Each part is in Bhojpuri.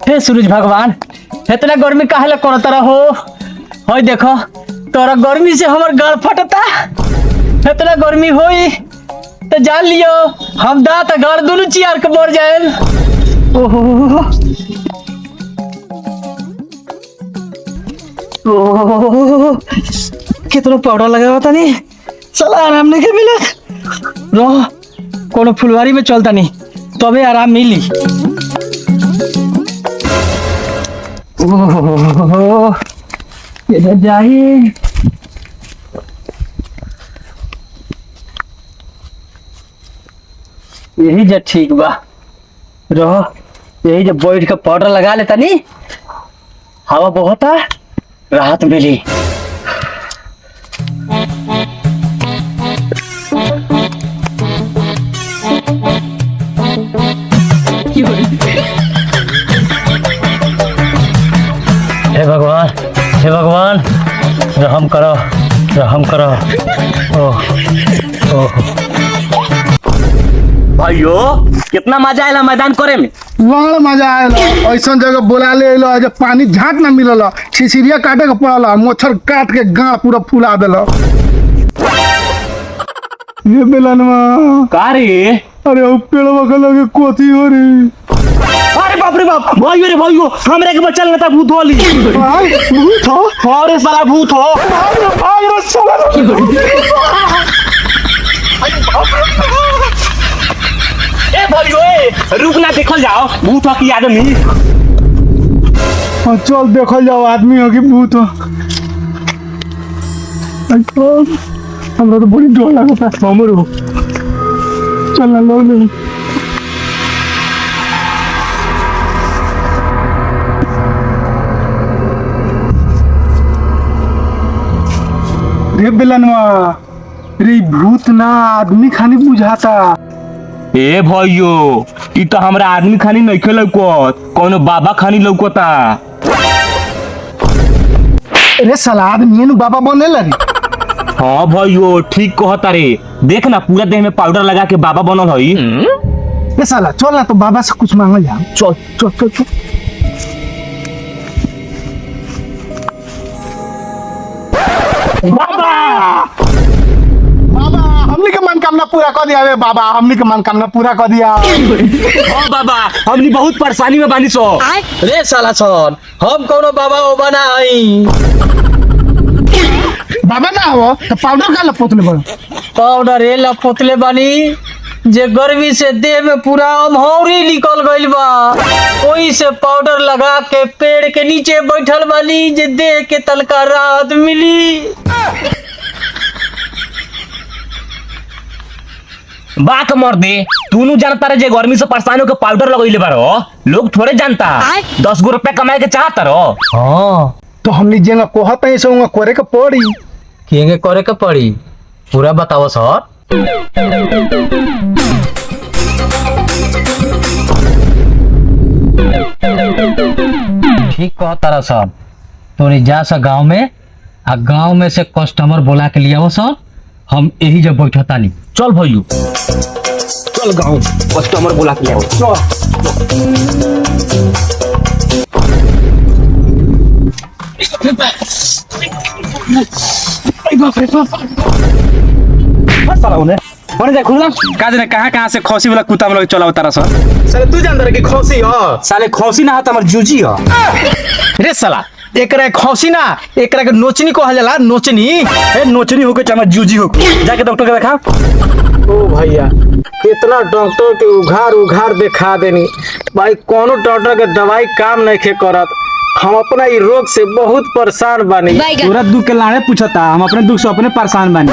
हे सूरज भगवान, इतना गर्मी काहे करो तरह हो? होई देखो तोरा गर्मी से हमर गाल फटता। इतना गर्मी होई तो जान लियो हम दांत गाल दोनों चियार के मर जाए। ओहो ओहो कितना पाउडर लगा हुआ था नहीं, चला आराम नहीं के मिले। रो कोनो फुलवारी में चलता नहीं तबे आराम मिली। ओहो इधर जाइए। यही जब ठीक बा, रहो यही जब बैठ के पाउडर लगा लेता नहीं, हवा बहुत है, राहत मिली। हे भगवान रहम करो, रहम करो। ओह भाइयों कितना मजा आयला मैदान करे में। बड़ा मजा आयला, ऐसा जगह बोला ले लो जब पानी झाट ना मिलल, छिछिरिया काटे के पड़ल, मच्छर काट के गाँ पूरा फुला दिल। ये बेलनवा का रे? अरे ओ पेड़वा के लगे कोथी हो रे? अरे बाप रे बाप, भाइयों रे भाइयों, हमरे के बचल ना भूत होली। भूत हो? अरे साला भूत हो। भाग रे साला। ए भाइयों रुक ना, देखल जाओ भूत हो कि आदमी। चल देखल जाओ आदमी हो कि भूत हो। हमरा तो बड़ी डर लगता हमरो। चल ना लो ले। रे बेलनवा, रे भूत ना आदमी खानी बुझाता। ए भाइयों ई तो हमरा आदमी खानी नहीं लौकत, कोनो बाबा खानी लौकता। अरे साला आदमी नु बाबा बनेला रे। हाँ भाइयों ठीक कहता रे, देख ना पूरा देह में पाउडर लगा के बाबा बनल हई। ए साला चल ना तो बाबा से कुछ मांगल जा। चल चल चल चल। बाबा बाबा हमनी के मनोकामना पूरा कर दिया। बाबा हमनी के मनोकामना पूरा कर दिया। हाँ बाबा हमनी बहुत परेशानी में बानी सो। रे साला सन, हम कोनो बाबा ओ बना हई। बाबा ना हो तो पाउडर का लपोतले बन। पाउडर ए लपोतले बानी जे गर्मी से देह में पूरा अमहौरी निकल गइल बा, ओही से पाउडर लगा के पेड़ के नीचे बैठल बानी जे देह के तलका राहत मिली। बात मर दे, तू नु जानता रे जे गर्मी से परेशान होके पाउडर लगइले बारो, लोग थोड़े जानता। 10 गो रुपया कमाए के चाहता रो। हाँ तो हमनी जेंगा कोहत है से करे के पड़ी। केंगे करे के पड़ी पूरा बताओ सर। ठीक कह तारा सर, तोरी जा सा गांव में, आ गांव में से कस्टमर बोला के लिया सर, हम यही जब बैठता नहीं। चल भाइयों चल गाँव कस्टमर बोला के आओ। कहाँ से खौसी वाला कुत्ता वाला चला तारा सर। साले तू जानता रे कि खौसी हो? साले खौसी ना हत हमर जूजी ह। रे साला एकरा खौसी ना, एकरा के नोचनी कहल जाला। नोचनी ए नोचनी होके चाहे जूजी होके, जाके डॉक्टर के देखा। ओ भैया कितना डॉक्टर के उघार उघार दिखा देनी भाई, कोनो डॉक्टर के दवाई काम नहीं खे करत। हम अपना ई रोग से बहुत परेशान बानी। पूरा दुख के लाड़े पूछता, हम अपने दुख से अपने परेशान बानी।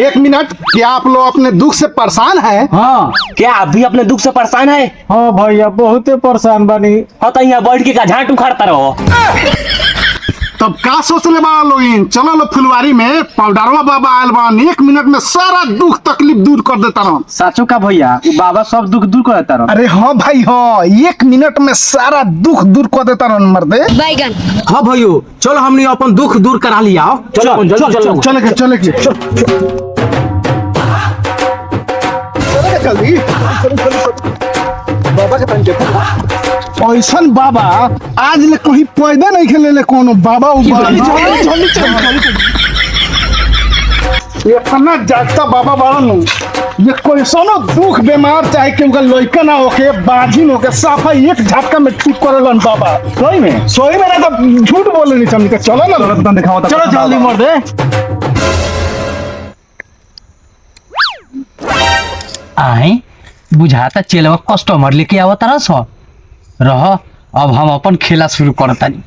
एक मिनट, क्या आप लोग अपने दुख से परेशान हैं? हाँ क्या आप भी अपने दुख से परेशान है? हाँ भैया बहुत परेशान बानी। हाँ तो यहाँ बैठ के का झाट उखाड़ता रहो। तब का सोचले बा लोगिन? चलो लो फुलवारी में, पाउडरवा बाबा आयल बा, 1 मिनट में सारा दुख तकलीफ दूर कर देता रहो। साचो का भैया वो बाबा सब दुख दूर कर देता रहो। अरे हाँ भाई हाँ, 1 मिनट में सारा दुख दूर कर देता रहो मर्दे। बैगन हाँ भैया चलो हमने अपन दुख दूर करा लिया। चलो चलो चलो चलो चलो। ऐसन बाबा आज ले कहीं पैदा नहीं खेले ले कोनो बाबा उबा ये कन्ना जागता बाबा बाड़न ये कोई सोनो दुख बीमार चाहे कि उनका लइका ना होके बाजिन होके साफा एक झटका में ठीक करेलन बाबा सोई में ना तो झूठ बोले नहीं चमनी का चलो ना दिखाओ चलो जल्दी मर दे। आई बुझाता चेलवा कस्टमर लेके आवत ना सो रह अब हम अपन खेला शुरू करतानी।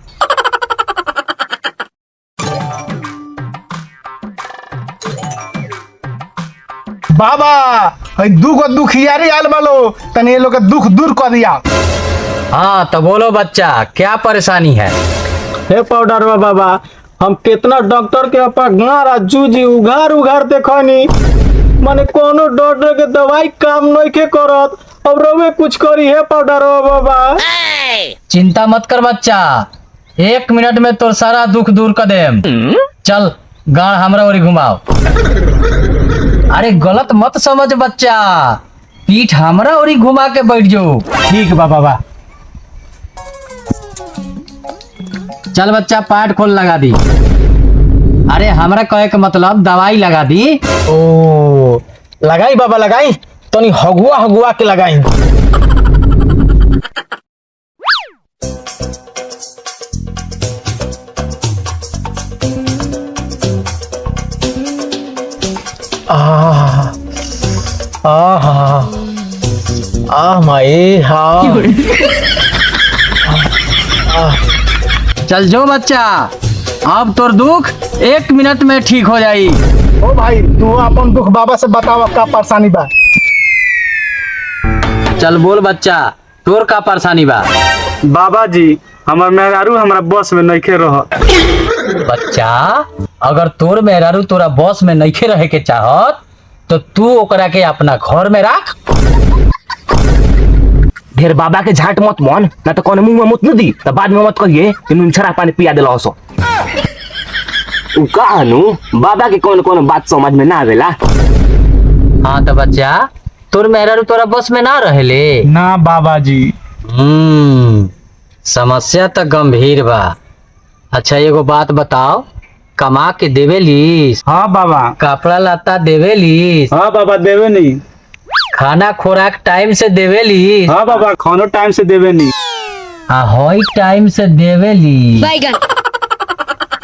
बाबा हई दुगो दुखियारी आल बालो तनी ये लोग के दुख दूर कर दिया। हाँ तो बोलो बच्चा क्या परेशानी है। हे पाउडर बाबा हम कितना डॉक्टर के अपना जूझी उघार उघार देखनी माने कोनो डॉक्टर के दवाई काम नहीं के करत अब रवे कुछ करी है पाउडर बाबा। चिंता मत कर बच्चा 1 मिनट में तोर सारा दुख दूर कर देम। चल गाड़ हमरा ओरी घुमाओ। अरे गलत मत समझ बच्चा पीठ हमरा ओरी घुमा के बैठ जाओ। ठीक बा बाबा। चल बच्चा पार्ट खोल लगा दी। अरे हमरा कहे के मतलब दवाई लगा दी। ओ लगाई बाबा लगाई तनी हगुआ हगुआ के लगाई। माई हाँ चल जो बच्चा अब तोर दुख 1 मिनट में ठीक हो जाई। ओ भाई तू अपन दुख बाबा से बताओ का परेशानी बा। चल बोल बच्चा तोर का परेशानी बा। बाबा जी हमार मेहरारू हमारा बस में नहीं रह। बच्चा अगर तोर मेहरारू तोरा बॉस में नइखे रहे के चाहत तो तू ओकरा के अपना घर में रख। ढेर बाबा के झाट मत मन ना तो कौन मुंह में मुत न दी तो बाद में मत कहिए कि नुनछरा पानी पिया दिला सो। उ कहनु बाबा के कौन कौन बात समझ में ना आवेला। हाँ तो बच्चा तोर मेहरारू तोरा बॉस में ना रहेले। ना बाबा जी। समस्या तो गंभीर बा। अच्छा एगो बात बताओ कमा के देवेलीस। हाँ बाबा। कपड़ा लत्ता देवेलीस। हाँ बाबा देवे नहीं। खाना खुराक टाइम से देवेलीस। हाँ बाबा खानो टाइम से देवे नहीं। हई टाइम से देवेली।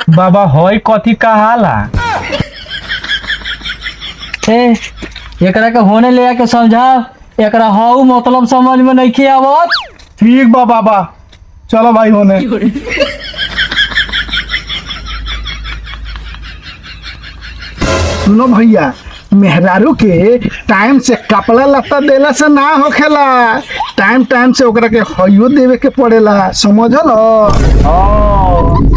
बाबा होई कथी कहाला। एकरा के होने ले आके समझाओ एकरा हाउ मतलब समझ में नहीं आवत। ठीक बा बाबा चलो भाई होने। सुनो भैया मेहरारू के टाइम से कपड़ा लत्ता देला से ना होखेला टाइम से ओकरा के हइयो देवे के पड़ेला समझल।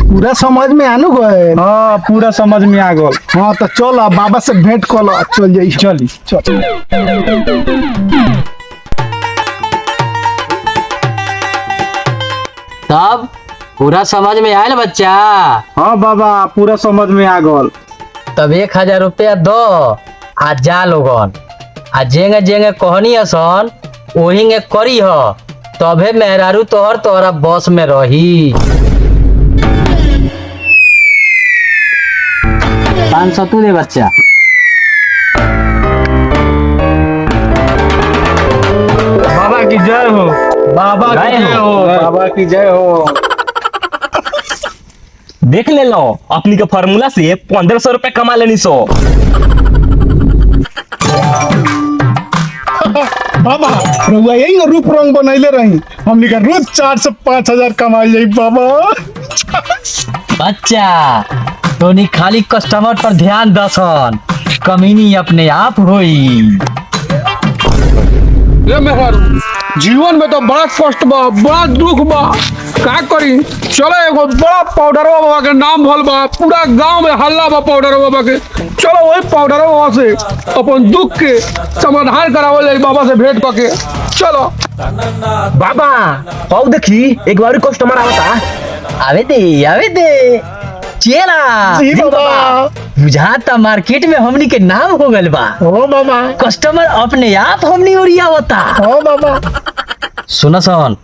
पूरा समझ में आनु गए। हाँ पूरा समझ में आ गल। हाँ तो चलो बाबा से भेंट कलो चल जाई। चली चल। तब पूरा समझ में आयल बच्चा। हाँ बाबा पूरा समझ में आ गल। तब 1000 रुपया दो आ जा लोगन आ जेंगे जेंगे कहनी असन ओहिंगे करी ह तबे मेहरारू तोहर तोहरा बस में रही। 500 तू दे बच्चा। बाबा की जय हो। बाबा की जय हो। बाबा की जय हो। देख ले लो अपनी के फार्मूला से 1500 रुपए कमा लेनी सो। बाबा रउआ यही ना रूप रंग बनैले रही हमनी का रोज 4 से 5 हजार कमाई जाई बाबा। बच्चा तोनी खाली कस्टमर पर ध्यान दसन कमीनी अपने आप होई। ये मेहरारू जीवन में तो बड़ा कष्ट बा बड़ा दुख बा का करी। चलो एगो बड़ा पाउडर बाबा के नाम भल बा पूरा गांव में हल्ला बा पाउडर बाबा के। चलो वही पाउडर बाबा से अपन दुख के समाधान करावल जाई बाबा से भेंट करके। चलो बाबा पाऊ देखी एक बार कस्टमर आवता। आवे दे चेला जी बाबा। बुझाता मार्केट में हमनी के नाम हो गल बा। ओ बाबा। कस्टमर अपने आप हमनी ओरिया होता। ओ बाबा। सुनो सन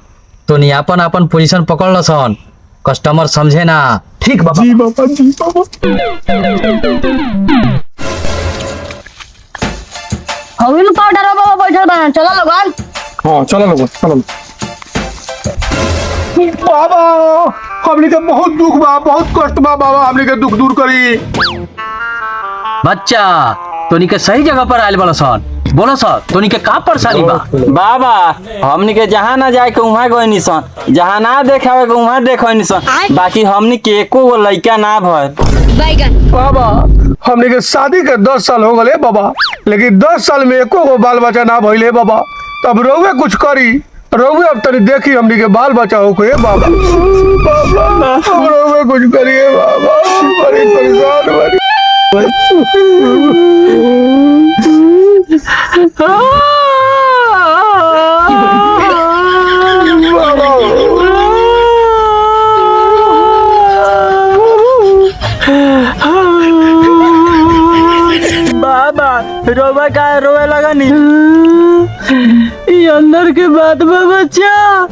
तो नहीं अपन अपन पोजीशन पकड़ लो सन, कस्टमर समझे ना। ठीक बाबा। जी बाबा जी बाबा। हवी में पाउडर बाबा बैठल बा, चलो लोगन। हाँ चलो लोग चलो। बाबा हमने के बहुत दुख बा, बहुत कष्ट बा बाबा, हमने के दुख दूर करी। बच्चा तोनी के सही जगह पर आयल बड़ा सन, बोलो सर तोनी के का परेशानी बा? बाबा हमनी के जहाँ ना जाए के वहाँ गए निसन, जहाँ ना देखावे के वहाँ देखो निसन, बाकी हमनी के एको गो लइका ना भर। बैगन बाबा हमने के शादी के 10 साल हो गए बाबा, लेकिन 10 साल में एको गो बाल बच्चा ना भइले बाबा। तब रउए कुछ करी, रउए अब तनी देखी हमनी के बाल बच्चा हो के बाबा। बाबा अब रउए कुछ करिए बाबा, बड़ी परेशान बड़ी। बाबा रोवा का रोवे लगा नी? ये अंदर के बात बा बच्चा,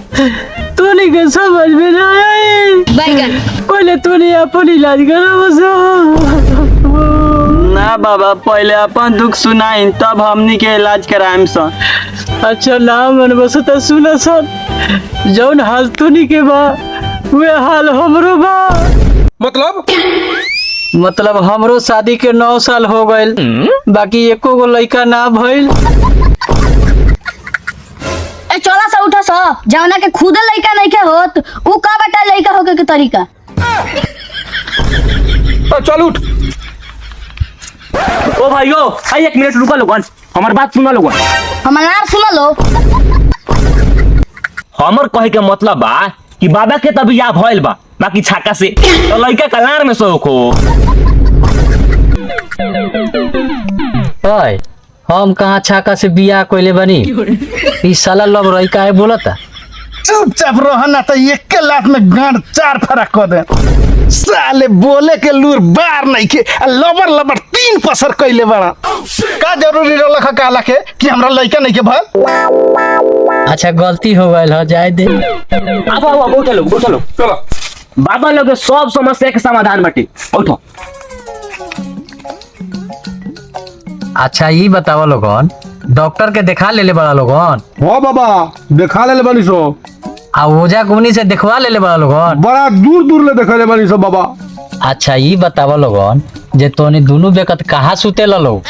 तोनी के समझ में ना आई। बैगन पहले तोनी अपन इलाज करो बस। ना बाबा पहले अपन दुख सुनाई तब हमनी के इलाज कराएम सन। अच्छा ना मन बस त सुना सन, जौन हाल तोनी के बा वे हाल हमरो बा। मतलब हमरो शादी के 9 साल हो गइल, बाकी एको गो लइका ना भइल। ए चला सा उठा सा, जवना के खुद लइका नहीं के होत, उ का बता लइका होके के तरीका। चल उठ। ओ भाइयों आई 1 मिनट रुका लोगन, हमार बात सुना लोगन। हमार नाम सुन लो। हमर कहे के मतलब बा कि बाबा के तभी या भइल बा, बाकी छाका से तो लड़का कलार में शौक हो। ओए हम कहाँ छाका से बियाह कइले बनी? ई साला लब रही काहे बोलता? चुपचाप रह ना तो एक के लात में गांड 4 फरक कर दे। साले बोले के लूर बार नहीं के, लबर लबर 3 पसर कइले बड़ा। का जरूरी रलख काला के कि हमरा लइका नहीं के भल? अच्छा गलती हो गइल ह, जाए दे। अब उठो लोग, उठो लोग। चलो बाबा लोग के सब समस्या के समाधान बाटे, उठो। अच्छा ये बताओ लोगन, डॉक्टर के दिखा लेले बड़ा लोगन? हाँ बाबा देखा ले बनी सो, आ ओझा गुनी से दिखवा लेले बड़ा लोगन? बड़ा दूर दूर ले देखा ले बनी सो बाबा। अच्छा ये बताओ लोगन, जे तोनी दोनों बेकत कहाँ सुते लोग?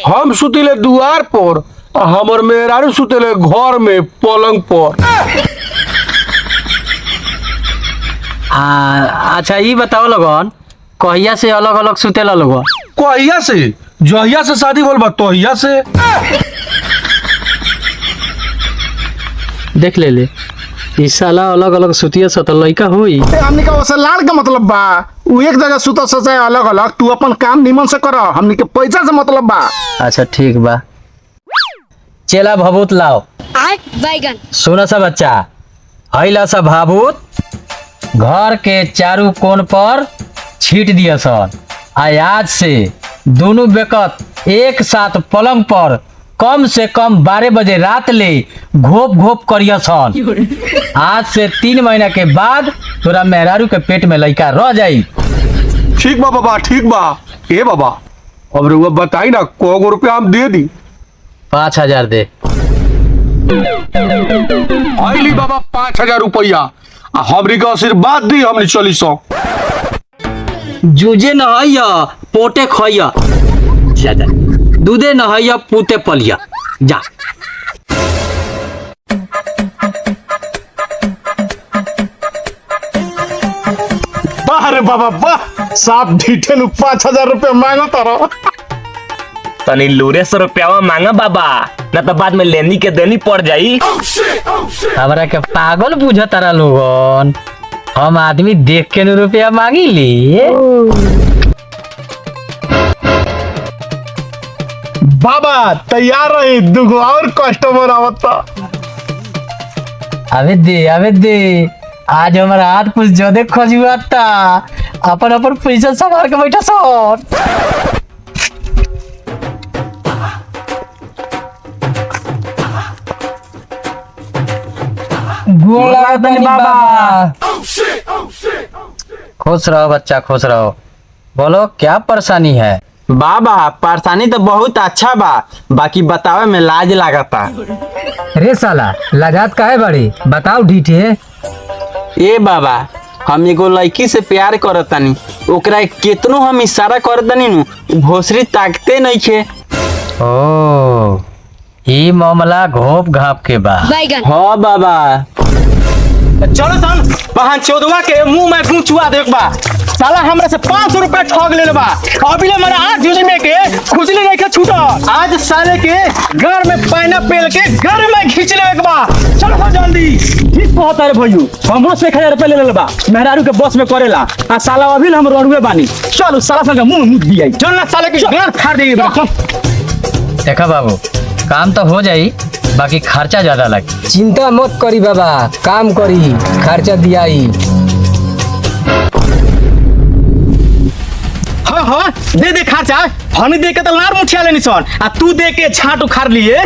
हम सुतिले दुआर पर, हमर मेहरारू सुतिले घर में पलंग पर। अच्छा ये बताओ लोगन, कहिया से अलग अलग सुते लोगन? कहिया से? जहिया से शादी बोल बा तहिया से। देख ले ई साला अलग अलग सुतिया सत लइका होई। हमनी का ओसे लाल का मतलब बा, उ एक जगह सुत सचे अलग अलग, तू अपन काम निमन से कर, हमनी के पैसा से मतलब बा। अच्छा ठीक बा, चेला भभूत लाओ। बैगन सुनो सा बच्चा, हईला सा भाभूत घर के चारों कोन पर छीट दिया सन। आज से दोनों बेकत एक साथ पलंग पर कम से कम 12 बजे रात ले घोप घोप करिया सन। आज से 3 महीना के बाद तोरा मेहरारू के पेट में लइका रह जाई। ठीक बा बाबा, ठीक बा। ए बाबा अब रुआ बताई ना को गो रुपया हम दे दी? 5000 दे। आईली बाबा 5000 रुपया, हमरी का आशीर्वाद दी, हमनी चली सो। जूझे नहैया पोटे खैया, जा जा दूधे नहैया पूते पलिया, जा। वाह रे बाबा वाह, साफ ढीठे नु 5000 रुपया मांगो तारो। तनी लूरे 100 रुपया मांगा बाबा, ना तो बाद में लेनी के देनी पड़ जाई। हमरा के पागल बुझ तारा लोगन, हम आदमी देख के न रुपया मांगी ली। बाबा तैयार रही, दुगो और कस्टमर आवता। अबे दे आज हमारा हाथ कुछ ज्यादा खजुआता, अपन अपन पैसा संभाल के बैठा सर। बाबा। खुश रहो बच्चा, खुश रहो। बोलो क्या परेशानी है? बाबा परेशानी तो बहुत अच्छा बा, बाकी बतावे में लाज लागता। रे साला लगात काहे बड़ी, बताओ डीठे। ए बाबा, हम एगो लड़की से प्यार करतानी, ओकरा केतनो हम इशारा करतानी नु भोसरी ताकते नहीं खे। ओ ई मामला घोप घाप के बा। हाँ बाबा। चलो सन पहान चौदवा के मुंह में गुंचुआ देख बा। साला हमरा से 500 रुपया ठग ले बा। अभी ले मेरा आज यूज में के खुजली नहीं के छूटा। आज साले के घर में पाइना पेल के घर में खींच ले बा। चलो सन जल्दी। ठीक बहुत अरे भइयो, हमरो से 1000 रुपया ले बा। मेहरारू के बस में करेला आ साला अभी हम रोडवे बानी। चलो साला संग मुंह मुद दिया। चल ना साले के घर फाड़ देगी बा। देखा बाबू, काम तो हो जाई, बाकी खर्चा ज्यादा लगी। चिंता मत करी बाबा, काम करी, खर्चा दियाई। हाँ हाँ दे दे खर्चा। हनी दे के तो लार मुठिया लेनी सन, आ तू दे के छाट उखाड़ लिए।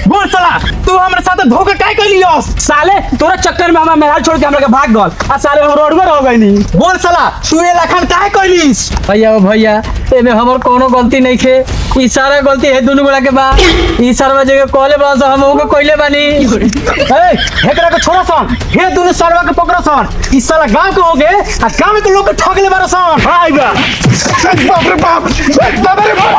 बोल साला, तू हमारे साथ धोखा काहे कइलियस? साले तोरा चक्कर में हम मेहराल छोड़ के हमरा के भाग गल आ साले हम रोडवे रह गइनी। बोल साला, तू ए लखन काहे कइलिस? भैया ओ भैया, एमे हमर कोनो गलती नहीं खे। ई सारा गलती है दोनों गोड़ा के बा। ई सरवा जगह कहले बा हम ओके कइले बानी। ए हेकरा के छोड़ा सन, हे दोनों सरवा के पकड़ सन। ई साला गांव के हो गए आ गांव के लोग के ठग ले बार सन। हाय बा बाप रे बाप, बाप रे बाप।